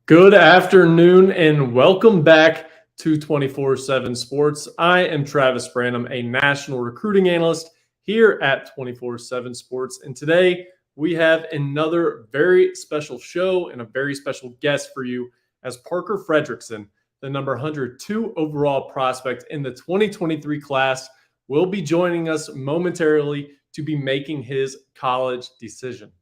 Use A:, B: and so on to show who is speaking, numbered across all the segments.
A: Good afternoon and welcome back to 24/7 Sports. I am Travis Branham, a national recruiting analyst here at 24/7 Sports. And today we have another very special show and a very special guest for you as Parker Friedrichsen, the number 102 overall prospect in the 2023 class, will be joining us momentarily to be making his college decision.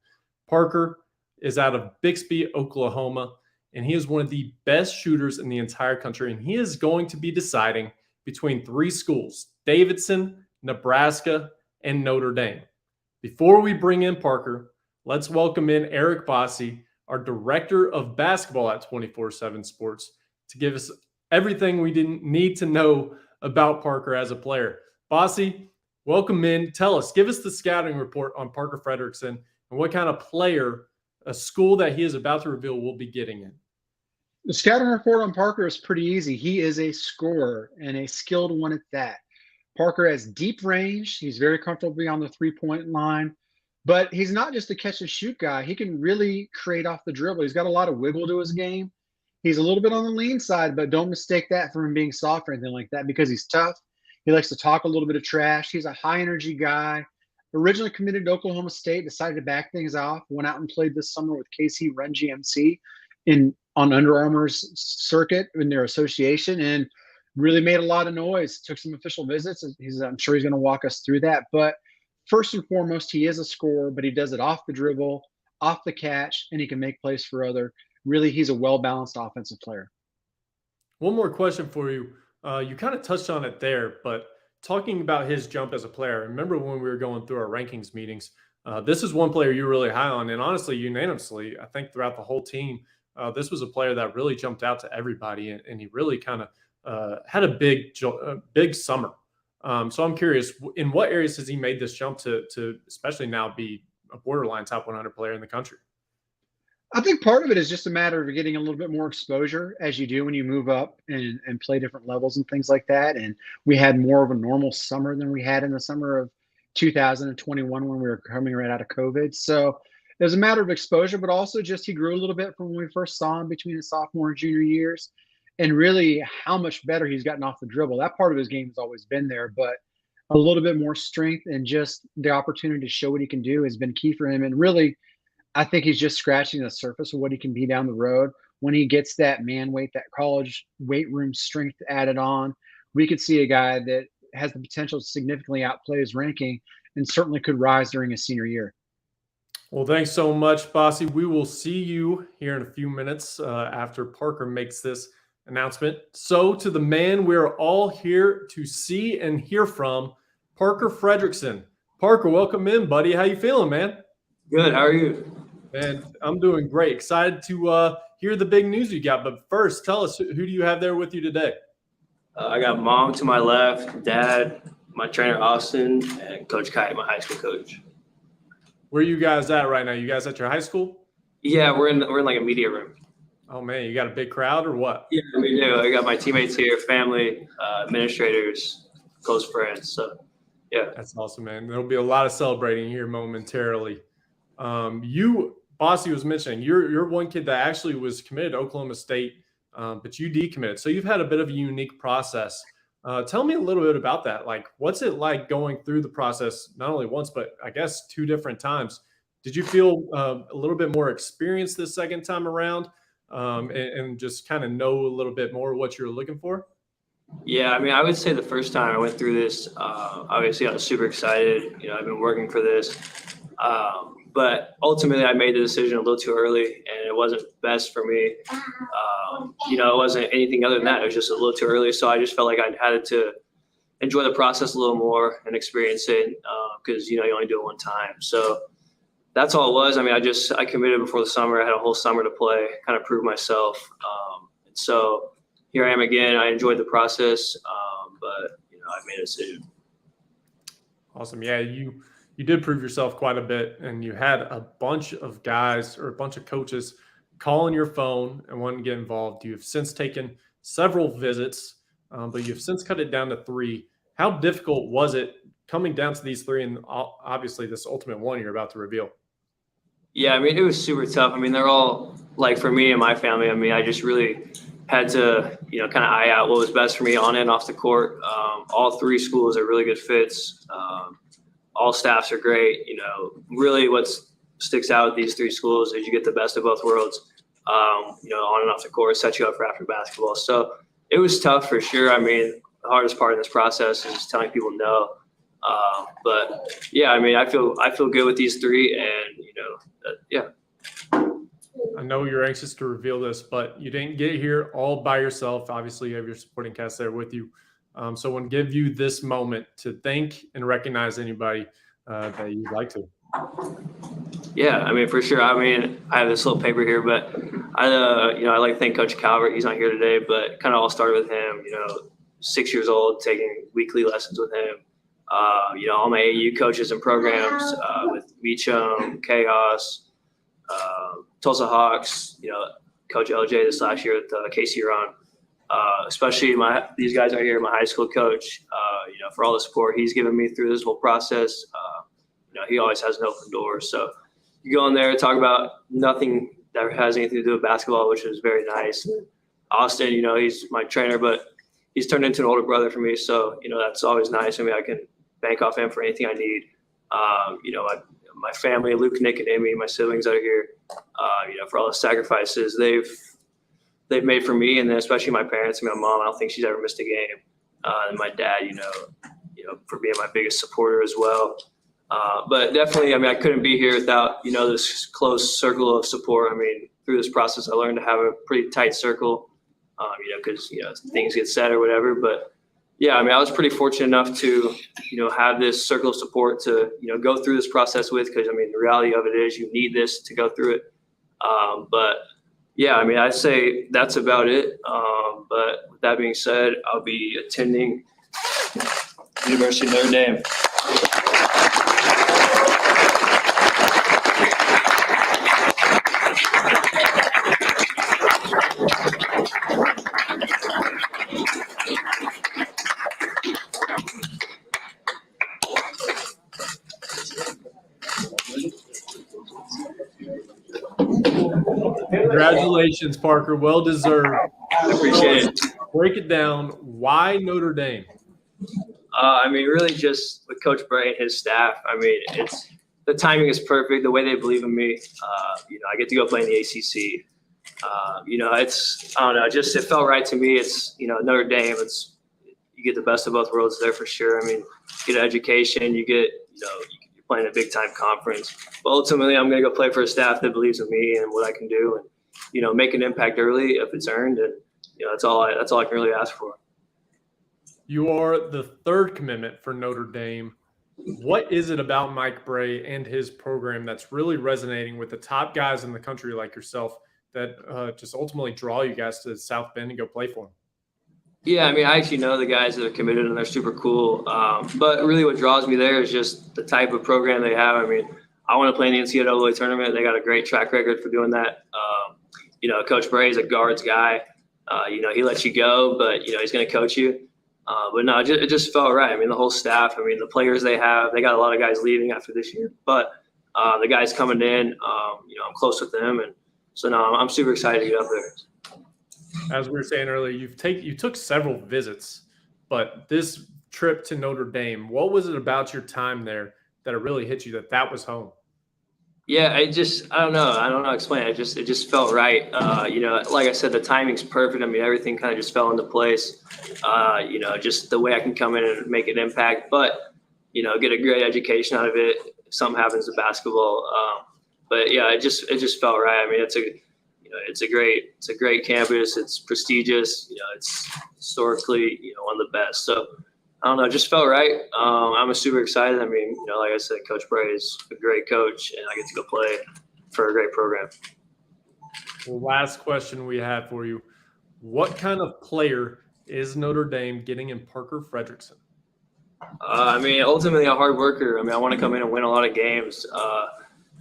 A: Parker is out of Bixby, Oklahoma, and he is one of the best shooters in the entire country. And he is going to be deciding between three schools: Davidson, Nebraska, and Notre Dame. Before we bring in Parker, let's welcome in Eric Bossy, our director of basketball at 24/7 Sports, to give us everything we didn't need to know about Parker as a player. Bossy, welcome in. Give us the scouting report on Parker Friedrichsen and what kind of player a school that he is about to reveal will be getting in.
B: The scouting report on Parker is pretty easy. He is a scorer and a skilled one at that. Parker has deep range. He's very comfortable beyond the three-point line, but he's not just a catch and shoot guy. He can really create off the dribble. He's got a lot of wiggle to his game. He's a little bit on the lean side, but don't mistake that for him being soft or anything like that, because he's tough. He likes to talk a little bit of trash. He's a high energy guy. Originally committed to Oklahoma State, decided to back things off, went out and played this summer with KC Run GMC on Under Armour's circuit in their association, and really made a lot of noise. Took some official visits. I'm sure he's going to walk us through that. But first and foremost, he is a scorer, but he does it off the dribble, off the catch, and he can make plays for other. Really, he's a well-balanced offensive player.
A: One more question for you. You kind of touched on it there, but talking about his jump as a player, remember when we were going through our rankings meetings, this is one player you're really high on, and honestly, unanimously, I think throughout the whole team, this was a player that really jumped out to everybody, and he really kind of had a big summer. So I'm curious, in what areas has he made this jump to especially now be a borderline top 100 player in the country?
B: I think part of it is just a matter of getting a little bit more exposure, as you do when you move up and play different levels and things like that. And we had more of a normal summer than we had in the summer of 2021 when we were coming right out of COVID. So it was a matter of exposure, but also just he grew a little bit from when we first saw him between his sophomore and junior years, and really how much better he's gotten off the dribble. That part of his game has always been there, but a little bit more strength and just the opportunity to show what he can do has been key for him. And really, I think he's just scratching the surface of what he can be down the road. When he gets that man weight, that college weight room strength added on, we could see a guy that has the potential to significantly outplay his ranking and certainly could rise during his senior year.
A: Well, thanks so much, Bossy. We will see you here in a few minutes after Parker makes this announcement. So to the man we're all here to see and hear from, Parker Friedrichsen. Parker, welcome in, buddy. How you feeling, man?
C: Good. How are you?
A: Man, I'm doing great. Excited to hear the big news you got. But first, tell us, who do you have there with you today?
C: I got mom to my left, dad, my trainer Austin, and Coach Kite, my high school coach.
A: Where are you guys at right now? You guys at your high school?
C: Yeah, we're in like a media room.
A: Oh man, you got a big crowd or what?
C: Yeah, we do. I got my teammates here, family, administrators, close friends. So yeah,
A: that's awesome, man. There'll be a lot of celebrating here momentarily. Bossy was mentioning you're one kid that actually was committed to Oklahoma State, but you decommitted. So you've had a bit of a unique process. Tell me a little bit about that. Like, what's it like going through the process, not only once, but I guess 2 different times? Did you feel a little bit more experienced this second time around and just kind of know a little bit more what you're looking for?
C: Yeah, I mean, I would say the first time I went through this, obviously I was super excited. You know, I've been working for this. But ultimately, I made the decision a little too early, and it wasn't best for me. You know, it wasn't anything other than that. It was just a little too early. So I just felt like I had to enjoy the process a little more and experience it because, you know, you only do it one time. So that's all it was. I mean, I committed before the summer. I had a whole summer to play, kind of prove myself. And so here I am again. I enjoyed the process, but, you know, I made a decision.
A: Awesome. Yeah, you did prove yourself quite a bit, and you had a bunch of guys or a bunch of coaches calling your phone and wanting to get involved. You have since taken several visits, but you've since cut it down to 3. How difficult was it coming down to these 3 and obviously this ultimate one you're about to reveal?
C: Yeah, I mean, it was super tough. I mean, they're all like for me and my family, I mean, I just really had to, kind of eye out what was best for me on and off the court. All three schools are really good fits. All staffs are great. Really what sticks out with these three schools is you get the best of both worlds, on and off the court, set you up for after basketball. So it was tough for sure. I mean, the hardest part in this process is just telling people no. But yeah, I mean, I feel good with these three, and yeah.
A: I know you're anxious to reveal this, but you didn't get here all by yourself. Obviously, you have your supporting cast there with you. So I want to give you this moment to thank and recognize anybody that you'd like to.
C: Yeah, I mean, for sure. I mean, I have this little paper here, but I like to thank Coach Calvert. He's not here today, but kind of all started with him. 6 years old, taking weekly lessons with him. All my AU coaches and programs with Meacham, Chaos, Tulsa Hawks. Coach LJ this last year with Casey Huron. Especially these guys right here, my high school coach. For all the support he's given me through this whole process. He always has an open door. So you go in there and talk about nothing that has anything to do with basketball, which is very nice. And Austin, he's my trainer, but he's turned into an older brother for me. So, that's always nice. I mean, I can bank off him for anything I need. My family, Luke, Nick, and Amy, my siblings that are here, for all the sacrifices they've made for me, and then especially my parents. I mean, my mom, I don't think she's ever missed a game. And my dad, for being my biggest supporter as well. But definitely, I mean, I couldn't be here without, this close circle of support. I mean, through this process, I learned to have a pretty tight circle, because, things get said or whatever. But, yeah, I mean, I was pretty fortunate enough to, have this circle of support to, go through this process with, because, I mean, the reality of it is you need this to go through it. But, yeah, I mean, I'd say that's about it. But with that being said, I'll be attending University of Notre Dame.
A: Congratulations, Parker. Well deserved.
C: I appreciate it.
A: Break it down. Why Notre Dame?
C: I mean, really just with Coach Bray and his staff. I mean, the timing is perfect. The way they believe in me. I get to go play in the ACC. I don't know, it felt right to me. It's, Notre Dame. You get the best of both worlds there for sure. I mean, you get an education. You get, you're playing a big time conference. But ultimately, I'm going to go play for a staff that believes in me and what I can do, and make an impact early if it's earned. And that's all I can really ask for.
A: You are the third commitment for Notre Dame. What is it about Mike Bray and his program that's really resonating with the top guys in the country like yourself that just ultimately draw you guys to South Bend and go play for them? Yeah,
C: I mean, I actually know the guys that are committed, and they're super cool. But really what draws me there is just the type of program they have. I mean, I want to play in the NCAA tournament. They got a great track record for doing that. Coach Bray is a guards guy. He lets you go, but, he's going to coach you. But no, it just felt right. I mean, the whole staff, I mean, the players they have, they got a lot of guys leaving after this year. But the guys coming in, I'm close with them. And so, no, I'm super excited to get up there.
A: As we were saying earlier, you took several visits, but this trip to Notre Dame, what was it about your time there that it really hit you that was home?
C: Yeah, I don't know how to explain it. It just felt right. Like I said, the timing's perfect. I mean, everything kind of just fell into place. Just the way I can come in and make an impact, but, get a great education out of it. If something happens to basketball. But yeah, it just felt right. I mean, it's a great campus. It's prestigious. It's historically, one of the best. So I don't know, it just felt right. I'm super excited. I mean, like I said, Coach Bray is a great coach, and I get to go play for a great program.
A: Well, last question we have for you. What kind of player is Notre Dame getting in Parker Friedrichsen?
C: I mean, ultimately a hard worker. I mean, I want to come in and win a lot of games.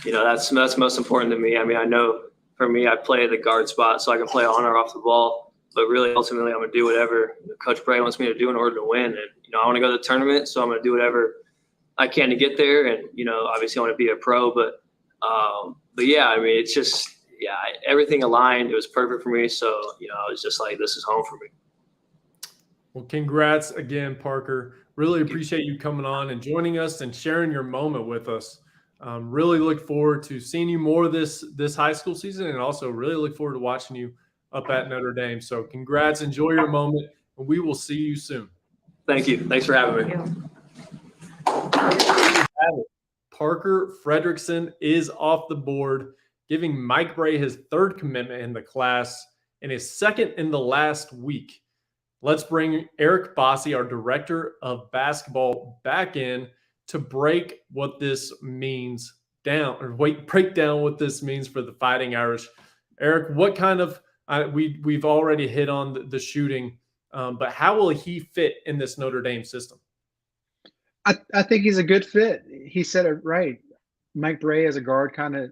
C: That's most important to me. I mean, I know for me, I play the guard spot, so I can play on or off the ball. But really, ultimately, I'm going to do whatever Coach Bray wants me to do in order to win. And, I want to go to the tournament, so I'm going to do whatever I can to get there. And, obviously I want to be a pro. But yeah, I mean, it's yeah, everything aligned. It was perfect for me. So, I was just like, this is home for me.
A: Well, congrats again, Parker. Really appreciate you coming on and joining us and sharing your moment with us. Really look forward to seeing you more this high school season, and also really look forward to watching you up at Notre Dame. So congrats, enjoy your moment, and we will see you soon.
C: Thank you. Thanks for having me.
A: Parker Friedrichsen is off the board, giving Mike Bray his third commitment in the class and his second in the last week. Let's bring Eric Bossi, our director of basketball, back in to break what this means down, or break down what this means for the Fighting Irish. Eric, what kind of we've already hit on the shooting, but how will he fit in this Notre Dame system?
B: I think he's a good fit. He said it right. Mike Bray as a guard kind of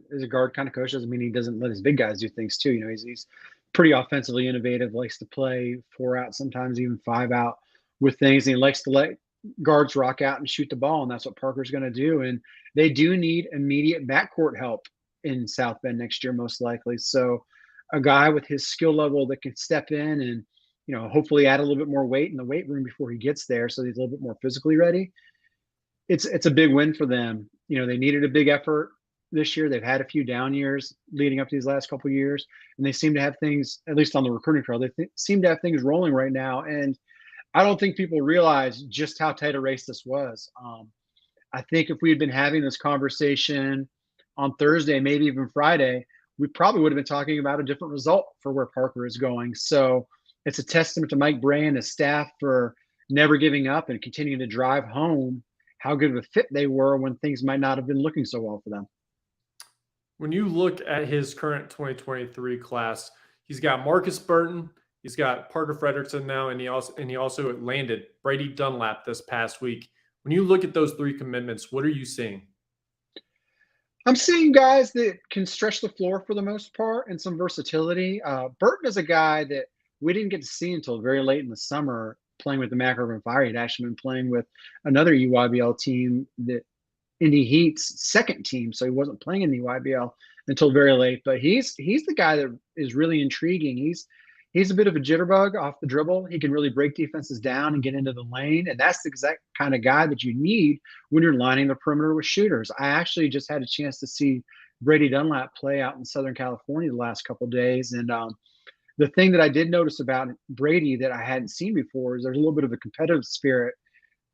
B: coach doesn't mean he doesn't let his big guys do things too. He's pretty offensively innovative, likes to play 4 out, sometimes even 5 out with things. And he likes to let guards rock out and shoot the ball. And that's what Parker's going to do. And they do need immediate backcourt help in South Bend next year, most likely. So a guy with his skill level that can step in and, hopefully add a little bit more weight in the weight room before he gets there. So he's a little bit more physically ready. It's a big win for them. They needed a big effort this year. They've had a few down years leading up to these last couple of years, and they seem to have things, at least on the recruiting trail, they seem to have things rolling right now. And I don't think people realize just how tight a race this was. I think if we had been having this conversation on Thursday, maybe even Friday, we probably would have been talking about a different result for where Parker is going. So it's a testament to Mike Bray and his staff for never giving up and continuing to drive home how good of a fit they were when things might not have been looking so well for them.
A: When you look at his current 2023 class, he's got Marcus Burton, he's got Parker Friedrichsen now, and he also landed Brady Dunlap this past week. When you look at those 3 commitments, what are you seeing?
B: I'm seeing guys that can stretch the floor for the most part and some versatility. Burton is a guy that we didn't get to see until very late in the summer playing with the Mac Urban Fire. He'd actually been playing with another EYBL team, that Indy Heat's second team, so he wasn't playing in the EYBL until very late. But he's the guy that is really intriguing. He's a bit of a jitterbug off the dribble. He can really break defenses down and get into the lane, and that's the exact kind of guy that you need when you're lining the perimeter with shooters. I actually just had a chance to see Brady Dunlap play out in Southern California the last couple of days, and the thing that I did notice about Brady that I hadn't seen before is there's a little bit of a competitive spirit.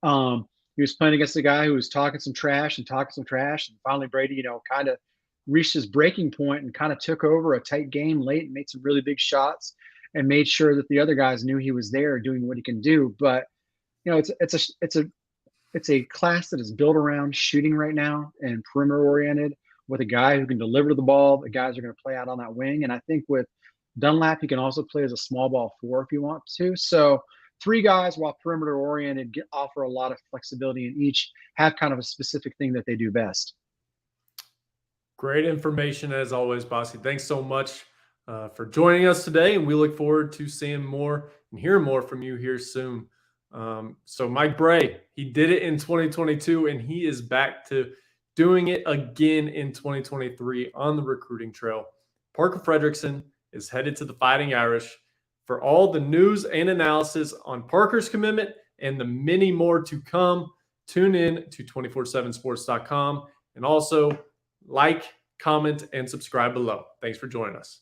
B: He was playing against a guy who was talking some trash, and finally Brady, kind of reached his breaking point and kind of took over a tight game late and made some really big shots and made sure that the other guys knew he was there doing what he can do. But it's a class that is built around shooting right now and perimeter oriented, with a guy who can deliver the ball. The guys are going to play out on that wing, and I think with Dunlap, he can also play as a small ball 4 if you want to. So 3 guys, while perimeter oriented, offer a lot of flexibility, and each have kind of a specific thing that they do best.
A: Great information as always, Bossi. Thanks so much for joining us today, and we look forward to seeing more and hearing more from you here soon. So Mike Bray, he did it in 2022, and he is back to doing it again in 2023 on the recruiting trail. Parker Friedrichsen is headed to the Fighting Irish. For all the news and analysis on Parker's commitment and the many more to come, tune in to 247sports.com, and also like, comment, and subscribe below. Thanks for joining us.